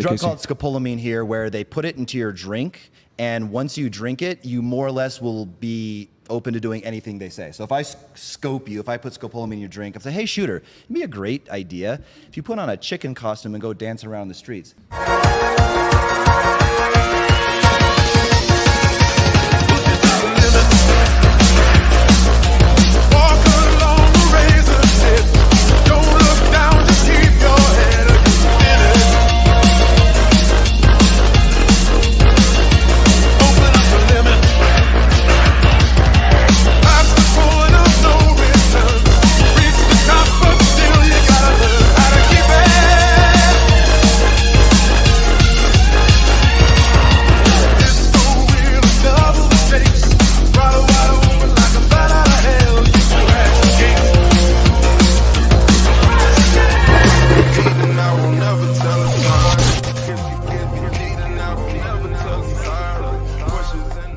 A drug called scopolamine here where they put it into your drink, and once you drink it, you more or less will be open to doing anything they say. So if I scope you, if I put scopolamine in your drink, I say, hey, shooter, it'd be a great idea if you put on a chicken costume and go dance around the streets.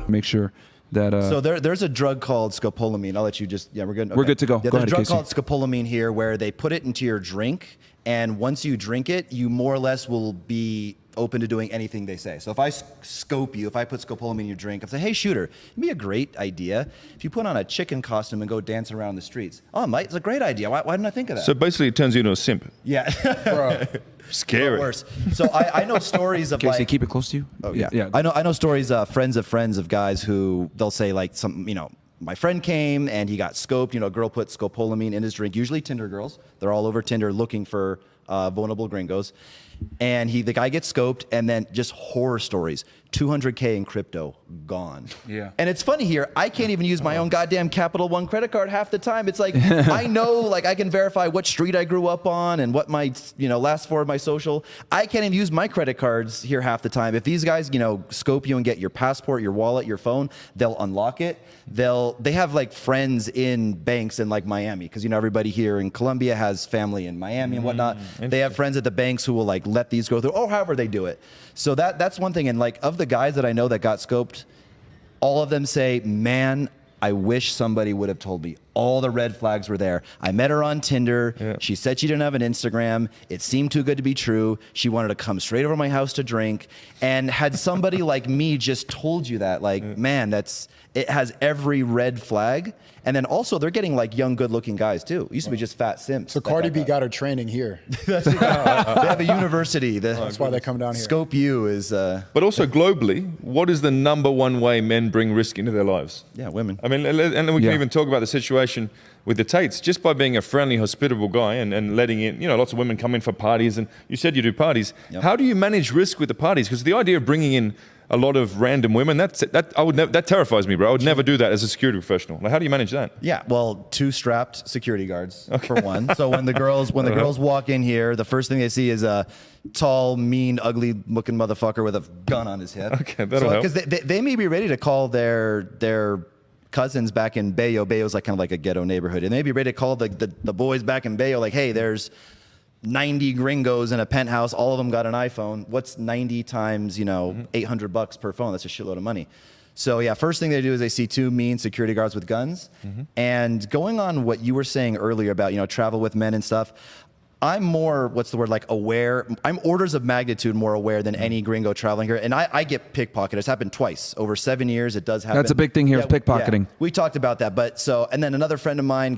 Make sure that so there's a drug called scopolamine. I'll let you just we're good. Okay. We're good to go. Yeah, Go there's ahead, a drug Casey. called scopolamine here where they put it into your drink, and once you drink it, you more or less will be open to doing anything they say. So if I scope you, if I put scopolamine in your drink, I say, hey, shooter, it'd be a great idea if you put on a chicken costume and go dance around the streets. Oh, mate, it's a great idea. Why didn't I think of that? So basically, it turns you into a simp. Yeah. Scary. Worse. So I know stories of Casey, like, keep it close to you. Oh, yeah. I know stories, friends of guys who they'll say like my friend came and he got scoped. A girl put scopolamine in his drink. Usually Tinder girls. They're all over Tinder looking for vulnerable gringos. And the guy gets scoped, and then just horror stories. 200K in crypto, gone. Yeah. And it's funny here, I can't even use my own goddamn Capital One credit card half the time. It's like, I know, like I can verify what street I grew up on and what my, last four of my social. I can't even use my credit cards here half the time. If these guys, scope you and get your passport, your wallet, your phone, they'll unlock it. They have like friends in banks in like Miami, because everybody here in Colombia has family in Miami and whatnot. They have friends at the banks who will like let these go through, or however they do it. So that's one thing. And like of the guys that I know that got scoped, all of them say, man, I wish somebody would have told me. All the red flags were there. I met her on Tinder. Yeah. She said she didn't have an Instagram. It seemed too good to be true. She wanted to come straight over to my house to drink. And had somebody like me just told you that, like, man, it has every red flag. And then also they're getting like young, good looking guys too. It used to be just fat simps. So Cardi B got her training here. They have a university. That's why they come down here. Scope U is... But also globally, what is the #1 way men bring risk into their lives? Yeah, women. I mean, and then we can even talk about the situation with the Tates, just by being a friendly, hospitable guy and letting in, lots of women come in for parties, and you said you do parties. Yep. How do you manage risk with the parties? Because the idea of bringing in a lot of random women, that terrifies me, bro. I would never do that as a security professional. Like, how do you manage that? Yeah, well, 2 strapped security guards for one. So when the girls walk in here, the first thing they see is a tall, mean, ugly-looking motherfucker with a gun on his hip. Okay, that'll help. Because they may be ready to call their cousins back in Bayo. Bayo's like kind of like a ghetto neighborhood, and they may be ready to call the boys back in Bayo, like, hey, there's 90 gringos in a penthouse, all of them got an iPhone. What's 90 times, $800 per phone? That's a shitload of money. So yeah, first thing they do is they see 2 mean security guards with guns. And going on what you were saying earlier about, travel with men and stuff, I'm more, aware. I'm orders of magnitude more aware than any gringo traveling here. And I get pickpocketed. It's happened twice. Over 7 years, it does happen. That's a big thing here, is pickpocketing. Yeah, we talked about that. And then another friend of mine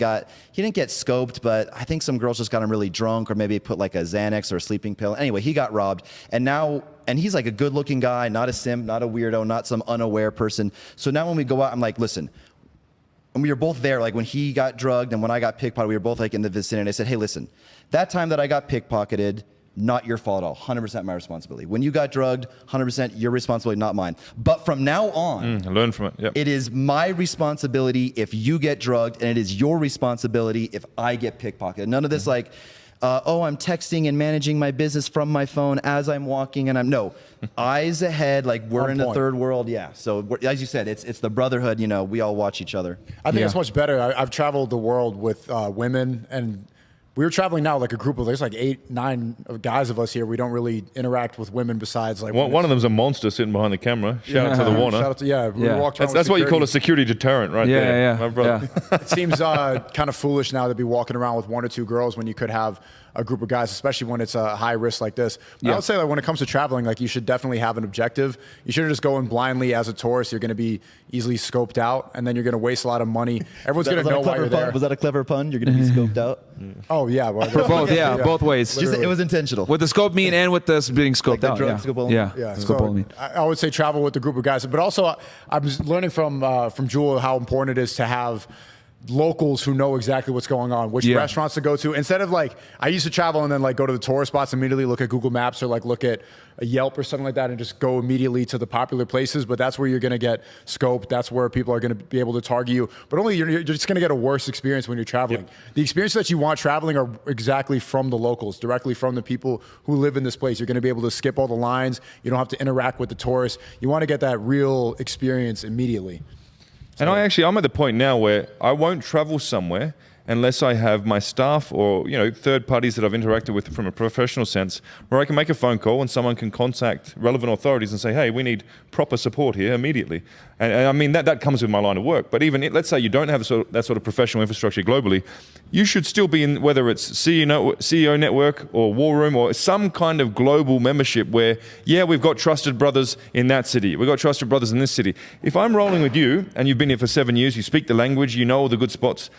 he didn't get scoped, but I think some girls just got him really drunk, or maybe put like a Xanax or a sleeping pill. Anyway, he got robbed. And he's like a good looking guy, not a simp, not a weirdo, not some unaware person. So now when we go out, I'm like, listen, and we were both there, like when he got drugged and when I got pickpocketed, we were both like in the vicinity. I said, hey, listen, that time that I got pickpocketed, not your fault at all. 100% my responsibility. When you got drugged, 100% your responsibility, not mine. But from now on, learn from it. Yep. It is my responsibility if you get drugged, and it is your responsibility if I get pickpocketed. None of this like, I'm texting and managing my business from my phone as I'm walking, and eyes ahead, like we're in the third world. Yeah. So as you said, it's the brotherhood. We all watch each other. I think it's much better. I've traveled the world with women, and we were traveling now like a group of, there's like 8, 9 guys of us here. We don't really interact with women besides like one of them's a monster sitting behind the camera. Shout out to the Warner. Shout out to, we walked around that's what you call a security deterrent, right there. My brother. It seems kind of foolish now to be walking around with 1 or 2 girls when you could have a group of guys, especially when it's a high risk like this. But I would say that when it comes to traveling, like you should definitely have an objective. You shouldn't just go in blindly as a tourist. You're going to be easily scoped out, and then you're going to waste a lot of money. Everyone's going to know why you're there. Was that a clever pun? You're going to be scoped out? Oh, yeah. Well, For both, both ways. Just, it was intentional. With the scope mean and with this being scoped out. drug scope only? Yeah. So Scope only. I would say travel with a group of guys, but also I was learning from Jewel how important it is to have locals who know exactly what's going on, which restaurants to go to. Instead of like, I used to travel and then like go to the tourist spots, immediately look at Google Maps or like look at a Yelp or something like that and just go immediately to the popular places. But that's where you're going to get scoped. That's where people are going to be able to target you. But only you're just going to get a worse experience when you're traveling. The experience that you want traveling are exactly from the locals, directly from the people who live in this place. You're going to be able to skip all the lines. You don't have to interact with the tourists. You want to get that real experience immediately. And I'm at the point now where I won't travel somewhere unless I have my staff or third parties that I've interacted with from a professional sense, where I can make a phone call and someone can contact relevant authorities and say, hey, we need proper support here immediately. And I mean, that comes with my line of work. But even let's say you don't have that sort of professional infrastructure globally, you should still be in, whether it's CEO network or War Room or some kind of global membership where, we've got trusted brothers in that city. We've got trusted brothers in this city. If I'm rolling with you and you've been here for 7 years, you speak the language, you know all the good spots,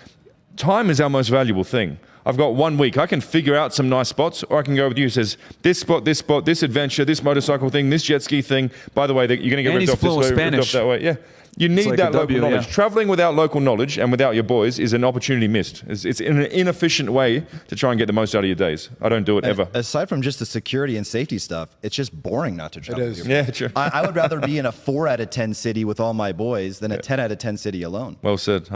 time is our most valuable thing. I've got 1 week. I can figure out some nice spots, or I can go with you who says, this spot, this adventure, this motorcycle thing, this jet ski thing. By the way, you're going to get ripped off this way, ripped off that way. Yeah. You need like that local knowledge. Yeah. Traveling without local knowledge and without your boys is an opportunity missed. It's an inefficient way to try and get the most out of your days. I don't do it ever. Aside from just the security and safety stuff, it's just boring not to travel. It is. With your Yeah, sure. I would rather be in a 4 out of 10 city with all my boys than a 10 out of 10 city alone. Well said.